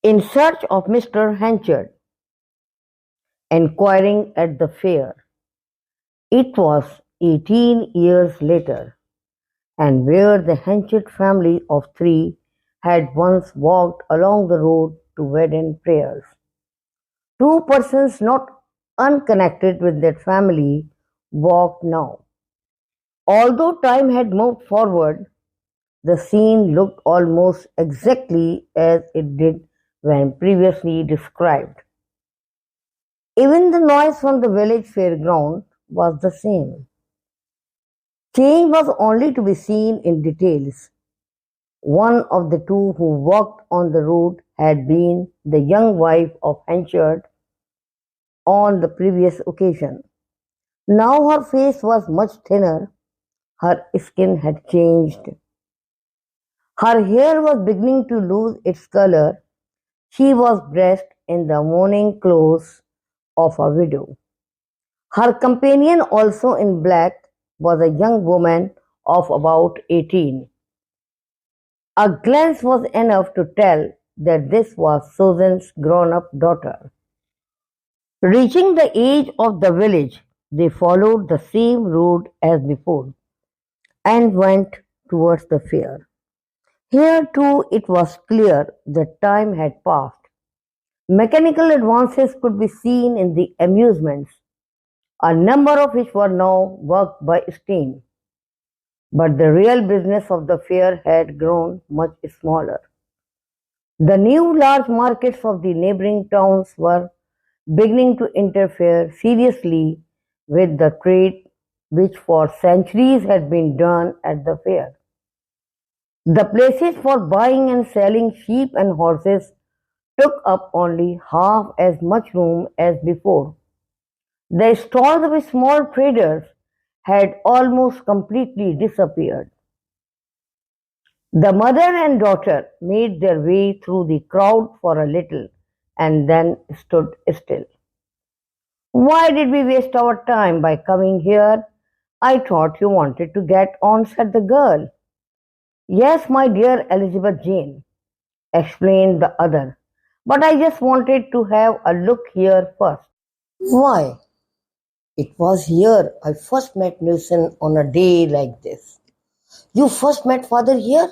in search of Mr. Henchard, enquiring at the fair. It was 18 years later, and where the Henchard family of three had once walked along the road to wedding prayers. Two persons not unconnected with that family walked now. Although time had moved forward, the scene looked almost exactly as it did when previously described. Even the noise from the village fairground was the same. Change was only to be seen in details. One of the two who walked on the road had been the young wife of Henchard on the previous occasion. Now her face was much thinner, her skin had changed. Her hair was beginning to lose its color. She was dressed in the mourning clothes of a widow. Her companion, also in black, was a young woman of about 18. A glance was enough to tell that this was Susan's grown-up daughter. Reaching the edge of the village, they followed the same road as before and went towards the fair. Here too it was clear that time had passed. Mechanical advances could be seen in the amusements, a number of which were now worked by steam. But the real business of the fair had grown much smaller. The new large markets of the neighboring towns were beginning to interfere seriously with the trade which for centuries had been done at the fair. The places for buying and selling sheep and horses took up only half as much room as before. The stalls of small traders had almost completely disappeared. The mother and daughter made their way through the crowd for a little and then stood still. "Why did we waste our time by coming here? I thought you wanted to get on," said the girl. "Yes, my dear Elizabeth Jane," explained the other, "but I just wanted to have a look here first." Why, it was here I first met Newson on a day like this. You first met father here?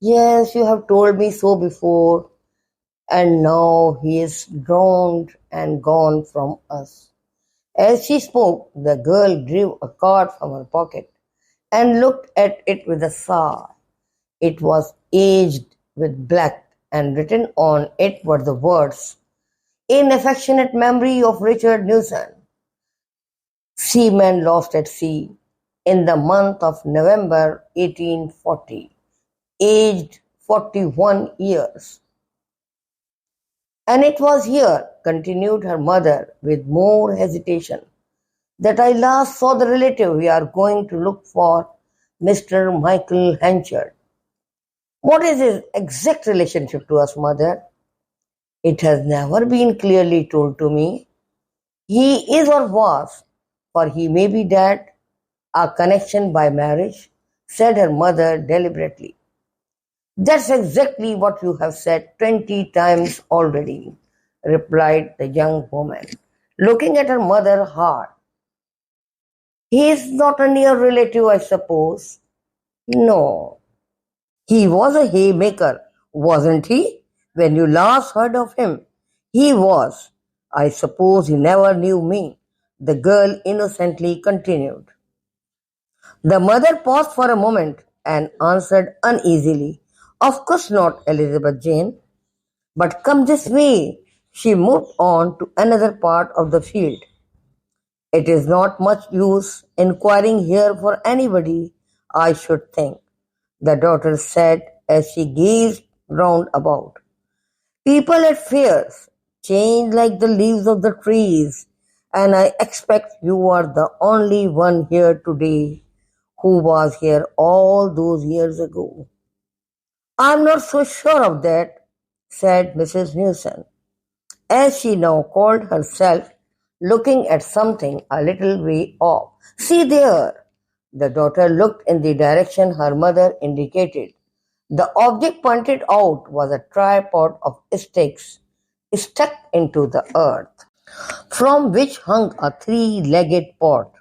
Yes, you have told me so before, and now he is drowned and gone from us. As she spoke, the girl drew a card from her pocket and looked at it with a sigh. It was aged with black, and written on it were the words, "In affectionate memory of Richard Newson, seaman lost at sea in the month of November 1840, aged 41 years." "And it was here," continued her mother with more hesitation, "that I last saw the relative we are going to look for, Mr. Michael Henchard." "What is his exact relationship to us, mother?" "It has never been clearly told to me. He is or was, for he may be dead, a connection by marriage," said her mother deliberately. "That's exactly what you have said 20 times already," replied the young woman, looking at her mother hard. "He is not a near relative, I suppose?" "No." "He was a haymaker, wasn't he, when you last heard of him?" "He was. I suppose he never knew me," the girl innocently continued. The mother paused for a moment and answered uneasily, "Of course not, Elizabeth Jane. But come this way." She moved on to another part of the field. "It is not much use inquiring here for anybody, I should think," the daughter said as she gazed round about. "People at fairs change like the leaves of the trees, and I expect you are the only one here today who was here all those years ago." "I'm not so sure of that," said Mrs. Newson, as she now called herself, looking at something a little way off. "See there!" The daughter looked in the direction her mother indicated. The object pointed out was a tripod of sticks stuck into the earth, from which hung a three-legged pot,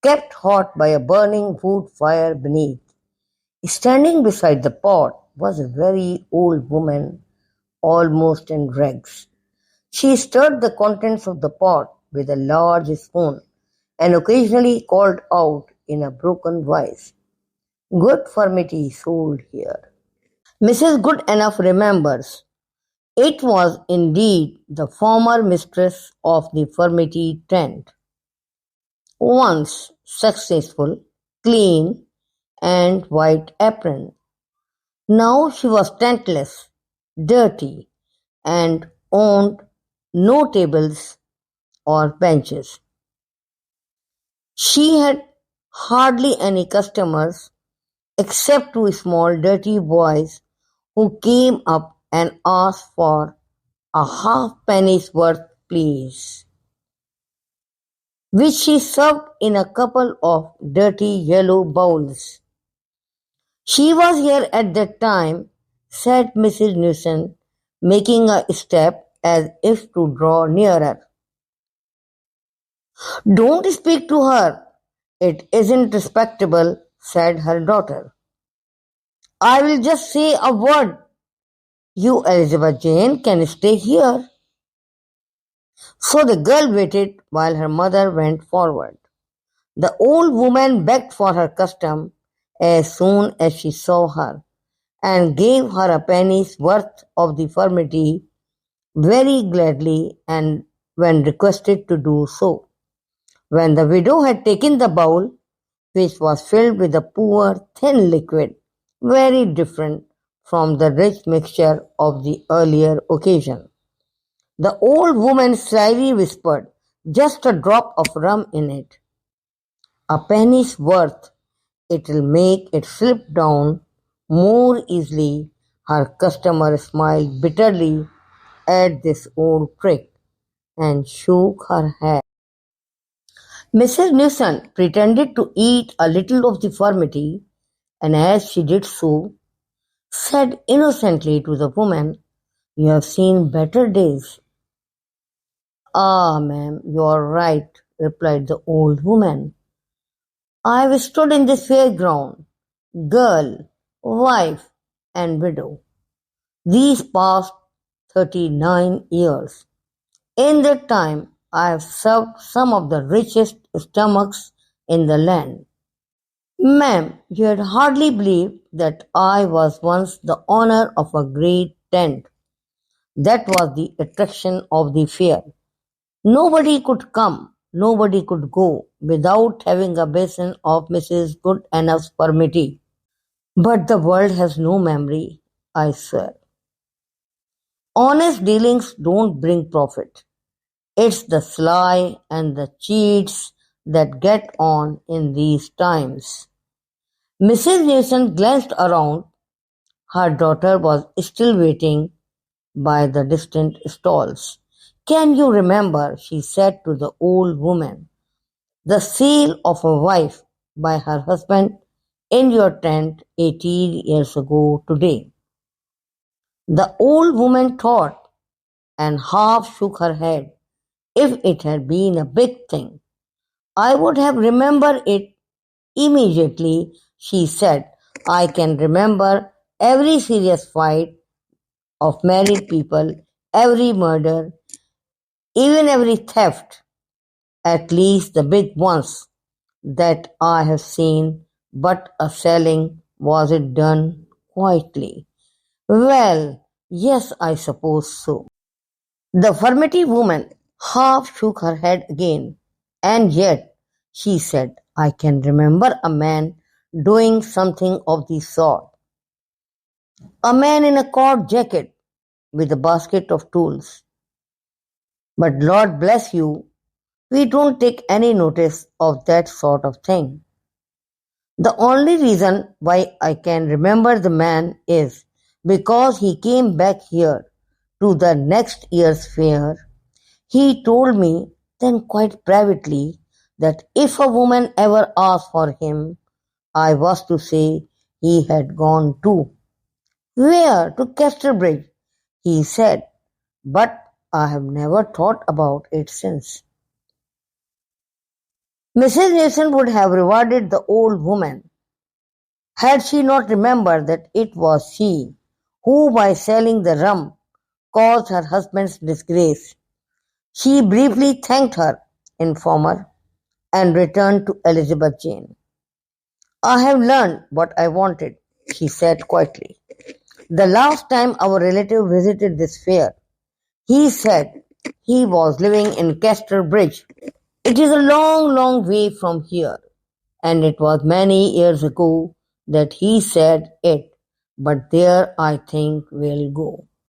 kept hot by a burning wood fire beneath. Standing beside the pot was a very old woman, almost in rags. She stirred the contents of the pot with a large spoon and occasionally called out in a broken voice, "Good furmity sold here." Mrs. Goodenough remembers, it was indeed the former mistress of the furmity tent, once successful, clean, and white apron. Now she was tentless, dirty, and owned no tables or benches. She had hardly any customers except two small dirty boys who came up and asked for a half-penny's worth, please, which she served in a couple of dirty yellow bowls. "She was here at that time," said Mrs. Newson, making a step as if to draw nearer. "Don't speak to her. It isn't respectable," said her daughter. "I will just say a word. You, Elizabeth Jane, can stay here." So the girl waited while her mother went forward. The old woman begged for her custom as soon as she saw her, and gave her a penny's worth of the furmity very gladly and when requested to do so. When the widow had taken the bowl, which was filled with a poor, thin liquid, very different from the rich mixture of the earlier occasion, the old woman slyly whispered, "Just a drop of rum in it. A penny's worth. It'll make it slip down more easily." Her customer smiled bitterly at this old trick and shook her head. Mrs. Newson pretended to eat a little of the furmity, and as she did so, said innocently to the woman, "You have seen better days." "Ah, ma'am, you are right," replied the old woman. "I've stood in this fairground, girl, wife, and widow, these past 39 years. In that time I have served some of the richest stomachs in the land. Ma'am, you'd hardly believe that I was once the owner of a great tent. That was the attraction of the fair. Nobody could come, nobody could go, without having a basin of Mrs. Goodenough's furmity. But the world has no memory, I swear. Honest dealings don't bring profit. It's the sly and the cheats that get on in these times." Mrs. Newson glanced around. Her daughter was still waiting by the distant stalls. "Can you remember," she said to the old woman, "the sale of a wife by her husband in your tent 18 years ago today?" The old woman thought and half shook her head. "If it had been a big thing, I would have remembered it immediately," she said. "I can remember every serious fight of married people, every murder, even every theft, at least the big ones that I have seen, but a selling, was it done quietly?" "Well, yes, I suppose so." The furmity woman half shook her head again. "And yet," she said, "I can remember a man doing something of the sort. A man in a cord jacket with a basket of tools. But Lord bless you, we don't take any notice of that sort of thing. The only reason why I can remember the man is because he came back here to the next year's fair. He told me then quite privately that if a woman ever asked for him, I was to say he had gone too. Where? To Casterbridge, he said, but I have never thought about it since. Mrs. Mason would have rewarded the old woman had she not remembered that it was she who, by selling the rum, caused her husband's disgrace. She briefly thanked her informer and returned to Elizabeth Jane. I have learned what I wanted, she said quietly. The last time our relative visited this fair, he said he was living in Casterbridge. It is a long, long way from here, and it was many years ago that he said it, but there I think we'll go.